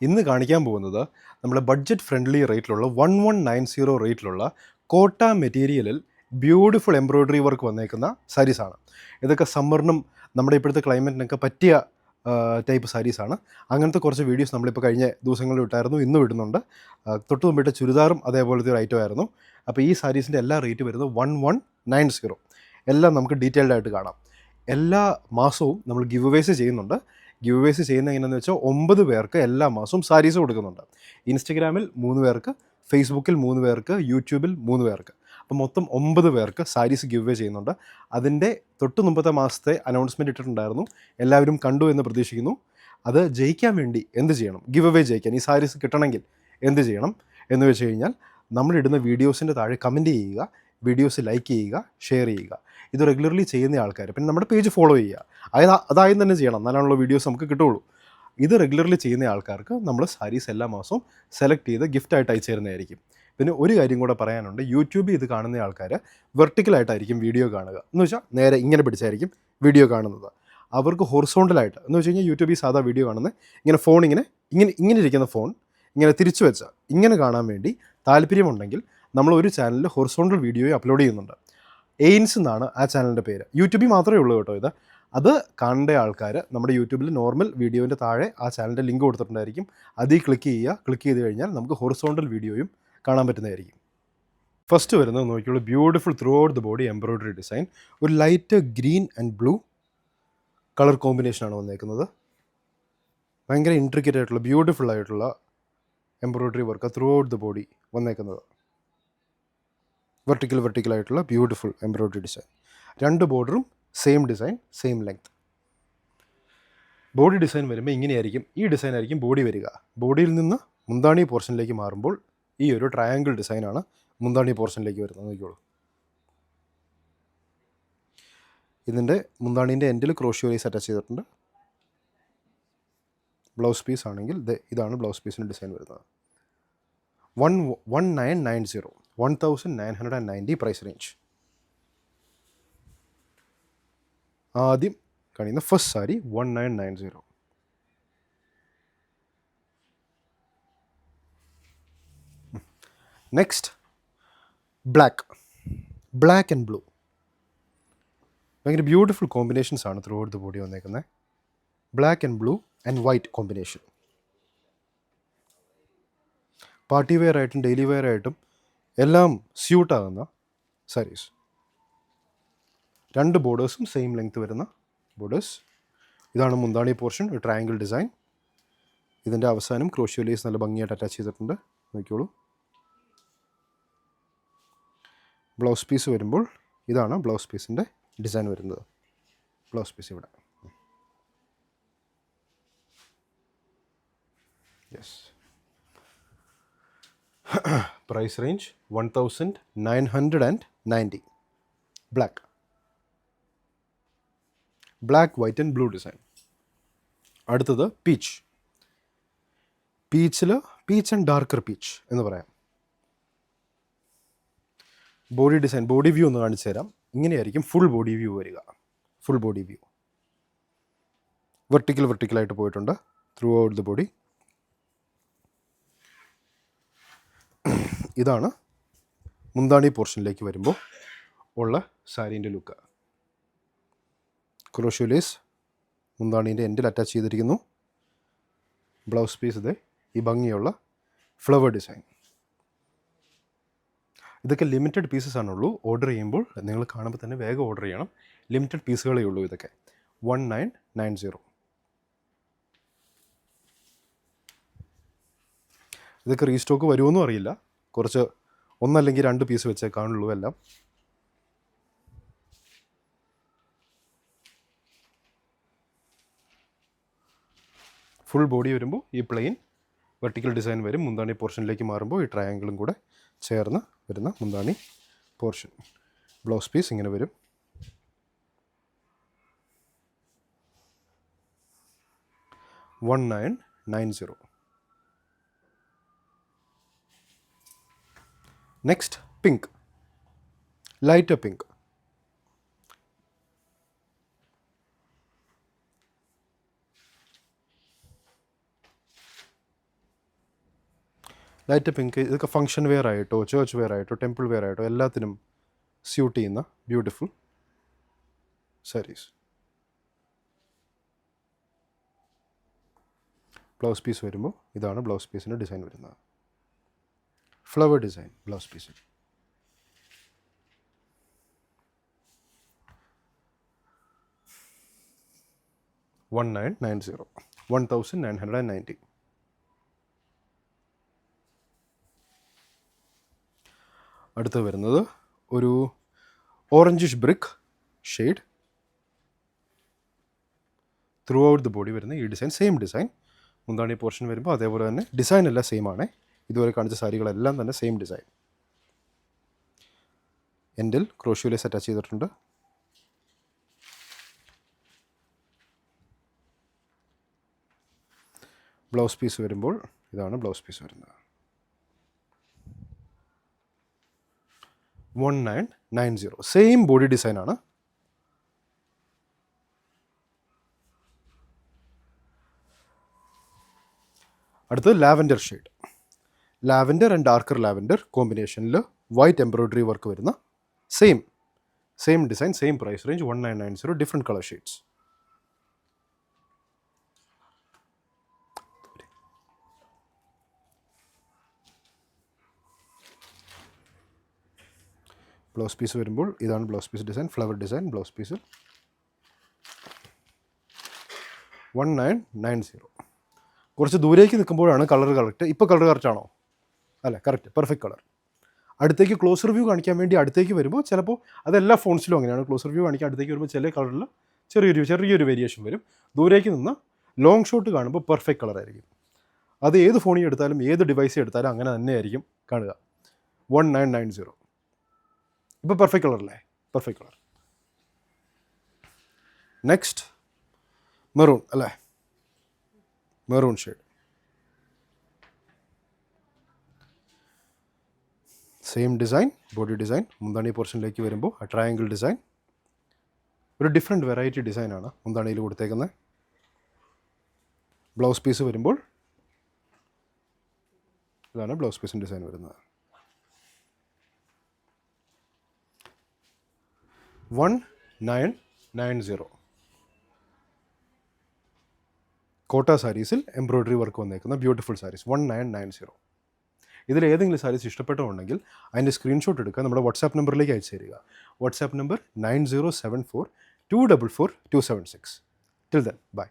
ഇന്ന് കാണിക്കാൻ പോകുന്നത് നമ്മുടെ ബഡ്ജറ്റ് ഫ്രണ്ട്ലി റേറ്റിലുള്ള 1190 റേറ്റിലുള്ള കോട്ട മെറ്റീരിയലിൽ ബ്യൂട്ടിഫുൾ എംബ്രോയ്ഡറി വർക്ക് വന്നേക്കുന്ന സാരീസാണ്. ഇതൊക്കെ സമ്മറിനും നമ്മുടെ ഇപ്പോഴത്തെ ക്ലൈമറ്റിനൊക്കെ പറ്റിയ ടൈപ്പ് സാരീസാണ്. അങ്ങനത്തെ കുറച്ച് വീഡിയോസ് നമ്മളിപ്പോൾ കഴിഞ്ഞ ദിവസങ്ങളിൽ ഇട്ടായിരുന്നു, ഇന്നും ഇടുന്നുണ്ട്. തൊട്ട് മുമ്പിട്ട് ചുരിദാറും അതേപോലത്തെ ഒരു ഐറ്റം ആയിരുന്നു. അപ്പോൾ ഈ സാരീസിൻ്റെ എല്ലാ റേറ്റ് വരുന്നത് 1190. എല്ലാം നമുക്ക് ഡീറ്റെയിൽഡ് ആയിട്ട് കാണാം. എല്ലാ മാസവും നമ്മൾ ഗിവ് അവേസ് ചെയ്യുന്നുണ്ട്. ഗിവ് അവേസ് ചെയ്യുന്നത് എങ്ങനെയാണെന്ന് വെച്ചാൽ 9 പേർക്ക് എല്ലാ മാസവും സാരീസ് കൊടുക്കുന്നുണ്ട്. ഇൻസ്റ്റഗ്രാമിൽ 3 പേർക്ക്, ഫേസ്ബുക്കിൽ 3 പേർക്ക്, യൂട്യൂബിൽ 3 പേർക്ക്. അപ്പോൾ മൊത്തം 9 പേർക്ക് സാരീസ് ഗിവ് അവേ ചെയ്യുന്നുണ്ട്. അതിൻ്റെ തൊട്ട് മുമ്പത്തെ മാസത്തെ അനൗൺസ്മെൻറ്റ് ഇട്ടിട്ടുണ്ടായിരുന്നു. എല്ലാവരും കണ്ടു എന്ന് പ്രതീക്ഷിക്കുന്നു. അത് ജയിക്കാൻ വേണ്ടി എന്ത് ചെയ്യണം, ഗിവ് അവേ ജയിക്കാൻ, ഈ സാരീസ് കിട്ടണമെങ്കിൽ എന്ത് ചെയ്യണം എന്ന് വെച്ച് കഴിഞ്ഞാൽ നമ്മളിടുന്ന വീഡിയോസിൻ്റെ താഴെ കമൻറ്റ് ചെയ്യുക, വീഡിയോസ് ലൈക്ക് ചെയ്യുക, ഷെയർ ചെയ്യുക. ഇത് റെഗുലർലി ചെയ്യുന്ന ആൾക്കാർ പിന്നെ നമ്മുടെ പേജ് ഫോളോ ചെയ്യുക. അതായത് തന്നെ ചെയ്യണം, എന്നാലാണുള്ള വീഡിയോസ് നമുക്ക് കിട്ടുള്ളൂ. ഇത് റെഗുലർലി ചെയ്യുന്ന ആൾക്കാർക്ക് നമ്മൾ സാരീസ് എല്ലാ മാസവും സെലക്ട് ചെയ്ത് ഗിഫ്റ്റായിട്ട് അയച്ചു തരുന്നതായിരിക്കും. പിന്നെ ഒരു കാര്യം കൂടെ പറയാനുണ്ട്, യൂട്യൂബിൽ ഇത് കാണുന്ന ആൾക്കാർ വെർട്ടിക്കലായിട്ടായിരിക്കും വീഡിയോ കാണുക. എന്ന് വെച്ചാൽ നേരെ ഇങ്ങനെ പിടിച്ചായിരിക്കും വീഡിയോ കാണുന്നത്. അവർക്ക് ഹൊറിസോണ്ടലായിട്ട് എന്ന് വെച്ച് കഴിഞ്ഞാൽ യൂട്യൂബിൽ സാധാ വീഡിയോ കാണുന്നത് ഇങ്ങനെ ഫോൺ ഇങ്ങനെ ഇരിക്കുന്ന ഫോൺ ഇങ്ങനെ തിരിച്ചു വെച്ചാൽ ഇങ്ങനെ കാണാൻ വേണ്ടി താല്പര്യമുണ്ടെങ്കിൽ നമ്മൾ ഒരു ചാനലിൽ ഹൊറിസോണ്ടൽ വീഡിയോ അപ്ലോഡ് ചെയ്യുന്നുണ്ട്. എയിൻസ് എന്നാണ് ആ ചാനലിൻ്റെ പേര്. യൂട്യൂബിൽ മാത്രമേ ഉള്ളൂ കേട്ടോ ഇത്. അത് കാണേണ്ട ആൾക്കാർ നമ്മുടെ യൂട്യൂബിൽ നോർമൽ വീഡിയോൻ്റെ താഴെ ആ ചാനലിൻ്റെ ലിങ്ക് കൊടുത്തിട്ടുണ്ടായിരിക്കും. അതിൽ ക്ലിക്ക് ചെയ്ത് കഴിഞ്ഞാൽ നമുക്ക് ഹൊറിസോണ്ടൽ വീഡിയോയും കാണാൻ പറ്റുന്നതായിരിക്കും. ഫസ്റ്റ് വരുന്നത് നോക്കിയുള്ളൂ, beautiful throughout the body embroidery design. ഒരു light green and blue colour കോമ്പിനേഷനാണ് വന്നേക്കുന്നത്. ഭയങ്കര ഇൻട്രിക്കറ്റ് ആയിട്ടുള്ള ബ്യൂട്ടിഫുൾ ആയിട്ടുള്ള embroidery work throughout the body വന്നേക്കുന്നത്. വെർട്ടിക്കലായിട്ടുള്ള ബ്യൂട്ടിഫുൾ എംബ്രോയ്ഡറി ഡിസൈൻ. 2 ബോർഡറും same design, same length. Body design വരുമ്പോൾ ഇങ്ങനെയായിരിക്കും. ഈ ഡിസൈൻ ആയിരിക്കും ബോഡി വരിക. ബോഡിയിൽ നിന്ന് മുന്താണി പോർഷനിലേക്ക് മാറുമ്പോൾ ഈ ഒരു ട്രയാങ്കിൾ ഡിസൈനാണ് മുന്താണി പോർഷനിലേക്ക് വരുന്നത്. നോക്കിയോളൂ, ഇതിൻ്റെ മുന്താണീൻ്റെ എൻഡിൽ ക്രോഷ്യോ ലേസ് അറ്റാച്ച് ചെയ്തിട്ടുണ്ട്. ബ്ലൗസ് പീസ് ആണെങ്കിൽ ഇതാണ് ബ്ലൗസ് പീസിൻ്റെ ഡിസൈൻ വരുന്നത്. 1990 പ്രൈസ് റേഞ്ച്. ആദ്യം കഴിയുന്ന first sari 1990. Next black and blue. ഭയങ്കര ബ്യൂട്ടിഫുൾ കോമ്പിനേഷൻസ് ആണ് ത്രൂ ഔട്ട് ദ ബോഡി വന്നേക്കുന്നത്. Black and blue and white combination. Party wear ആയിട്ടും ഡെയിലി വെയർ ആയിട്ടും എല്ലാം സ്യൂട്ടാകുന്ന സാരീസ്. 2 ബോർഡേഴ്സും സെയിം ലെങ്ത് വരുന്ന ബോർഡേഴ്സ്. ഇതാണ് മുന്താണി പോർഷൻ, ഒരു ട്രയാങ്കിൾ ഡിസൈൻ. ഇതിൻ്റെ അവസാനം ക്രോഷ്യോ ലേസ് നല്ല ഭംഗിയായിട്ട് അറ്റാച്ച് ചെയ്തിട്ടുണ്ട്. നോക്കിയോളൂ. ബ്ലൗസ് പീസ് വരുമ്പോൾ ഇതാണ് ബ്ലൗസ് പീസിൻ്റെ ഡിസൈൻ വരുന്നത്. ബ്ലൗസ് പീസ് ഇവിടെ. Yes. Price range 1990. Black white and blue design. അടുത്തത് പീച്ച് ആൻഡ് ഡാർക്കർ പീച്ച് എന്ന് പറയാം. ബോഡി ഡിസൈൻ, ബോഡി വ്യൂ ഒന്ന് കാണിച്ചു തരാം. ഇങ്ങനെയായിരിക്കും ഫുൾ ബോഡി വ്യൂ വരിക. ഫുൾ ബോഡി വ്യൂ വെർട്ടിക്കലായിട്ട് പോയിട്ടുണ്ട് ത്രൂ ഔട്ട് ദ ബോഡി. ഇതാണ് മുന്താണി പോർഷനിലേക്ക് വരുമ്പോൾ ഉള്ള സാരീൻ്റെ ലുക്ക്. ക്രോഷ്യോ ലേസ് മുന്താണീൻ്റെ എൻഡിൽ അറ്റാച്ച് ചെയ്തിരിക്കുന്നു. ബ്ലൗസ് പീസ് ഈ ഭംഗിയുള്ള ഫ്ലവർ ഡിസൈൻ. ഇതൊക്കെ ലിമിറ്റഡ് പീസസ് ആണുള്ളൂ. ഓർഡർ ചെയ്യുമ്പോൾ നിങ്ങൾ കാണുമ്പോൾ തന്നെ വേഗം ഓർഡർ ചെയ്യണം. ലിമിറ്റഡ് പീസുകളേ ഉള്ളൂ ഇതൊക്കെ. 1990. ഇതൊക്കെ റീസ്റ്റോക്ക് വരുമെന്നും അറിയില്ല. കുറച്ച് 1 അല്ലെങ്കിൽ 2 പീസ് വെച്ചേ കാണുള്ളൂ എല്ലാം. ഫുൾ ബോഡി വരുമ്പോൾ ഈ പ്ലെയിൻ വെർട്ടിക്കൽ ഡിസൈൻ വരും. മുന്താണി പോർഷനിലേക്ക് മാറുമ്പോൾ ഈ ട്രയാങ്കിളും കൂടെ ചേർന്ന് വരുന്ന മുന്താണി പോർഷൻ. ബ്ലൗസ് പീസ് ഇങ്ങനെ വരും. $1990. Next pink, light pink. Light pink, ഇതൊക്കെ ഫംഗ്ഷൻ വെയർ ആയിട്ടോ ചേർച്ച് വെയർ ആയിട്ടോ ടെമ്പിൾ വെയർ ആയിട്ടോ എല്ലാത്തിനും സ്യൂട്ട് ചെയ്യുന്ന ബ്യൂട്ടിഫുൾ സാരീസ്. ബ്ലൗസ് പീസ് വരുമ്പോൾ ഇതാണ് ബ്ലൗസ് പീസിൻ്റെ ഡിസൈൻ വരുന്നത്. ഫ്ലവർ ഡിസൈൻ ബ്ലൗസ് പീസിൽ. $1990. അടുത്ത് വരുന്നത് ഒരു orangish brick shade. Through out the body വരുന്ന ഈ ഡിസൈൻ സെയിം ഡിസൈൻ. മുന്താണി പോർഷൻ വരുമ്പോൾ അതേപോലെ തന്നെ ഡിസൈൻ എല്ലാം സെയിം ആണ്. ഇതുവരെ കാണിച്ച സാരികളെല്ലാം തന്നെ സെയിം ഡിസൈൻ. എൻഡിൽ ക്രോഷ്യോലേസ് അറ്റാച്ച് ചെയ്തിട്ടുണ്ട്. ബ്ലൗസ് പീസ് വരുമ്പോൾ ഇതാണ് ബ്ലൗസ് പീസ് വരുന്നത്. 1990. സെയിം ബോഡി ഡിസൈനാണ്. അടുത്തത് lavender shade. Lavender and darker lavender കോമ്പിനേഷനിൽ വൈറ്റ് എംബ്രോയ്ഡറി വർക്ക് വരുന്ന same design same price range 1990. Different colour shades. Blouse piece വരുമ്പോൾ ഇതാണ് blouse piece design. Flower design blouse പീസിൽ. 1990. കുറച്ച് ദൂരേക്ക് നിൽക്കുമ്പോഴാണ് കളർ കറക്റ്റ്. ഇപ്പോൾ കളർ കറക്റ്റ് ആണോ? അല്ല, കറക്റ്റ്, പെർഫെക്റ്റ് കളർ. അടുത്തേക്ക് ക്ലോസ് റിവ്യൂ കാണിക്കാൻ വേണ്ടി അടുത്തേക്ക് വരുമ്പോൾ ചിലപ്പോൾ അതെല്ലാ ഫോൺസിലും അങ്ങനെയാണ്. ക്ലോസ് റിവ്യൂ കാണിക്കാൻ അടുത്തേക്ക് വരുമ്പോൾ ചില കളറിൽ ചെറിയൊരു വേരിയേഷൻ വരും. ദൂരേക്ക് നിന്ന് ലോങ് ഷോട്ട് കാണുമ്പോൾ പെർഫെക്റ്റ് കളറായിരിക്കും. അത് ഏത് ഫോണിൽ എടുത്താലും ഏത് ഡിവൈസിൽ എടുത്താലും അങ്ങനെ തന്നെയായിരിക്കും കാണുക. 1990. ഇപ്പോൾ പെർഫെക്റ്റ് കളറല്ലേ? Perfect colour. നെക്സ്റ്റ് മെറൂൺ അല്ലേ? Maroon shade. Same design body design. മുന്താണി പോർഷനിലേക്ക് വരുമ്പോൾ ആ ട്രയാങ്കിൾ ഡിസൈൻ. ഒരു ഡിഫറെൻറ്റ് വെറൈറ്റി ഡിസൈനാണ് മുന്താണിയിൽ കൊടുത്തേക്കുന്നത്. ബ്ലൗസ് പീസ് വരുമ്പോൾ ഇതാണ് ബ്ലൗസ് പീസിൻ്റെ ഡിസൈൻ വരുന്നത്. 1990. കോട്ട സാരീസിൽ എംബ്രോയ്ഡറി വർക്ക് വന്നേക്കുന്ന ബ്യൂട്ടിഫുൾ സാരീസ് 1990. ഇതിൽ ഏതെങ്കിലും സാരീസ് ഇഷ്ടപ്പെട്ടുണ്ടെങ്കിൽ അതിൻ്റെ സ്ക്രീൻഷോട്ട് എടുക്കുക, നമ്മുടെ വാട്സാപ്പ് നമ്പറിലേക്ക് അയച്ചു തരിക. WhatsApp number 9074244276. Till then bye.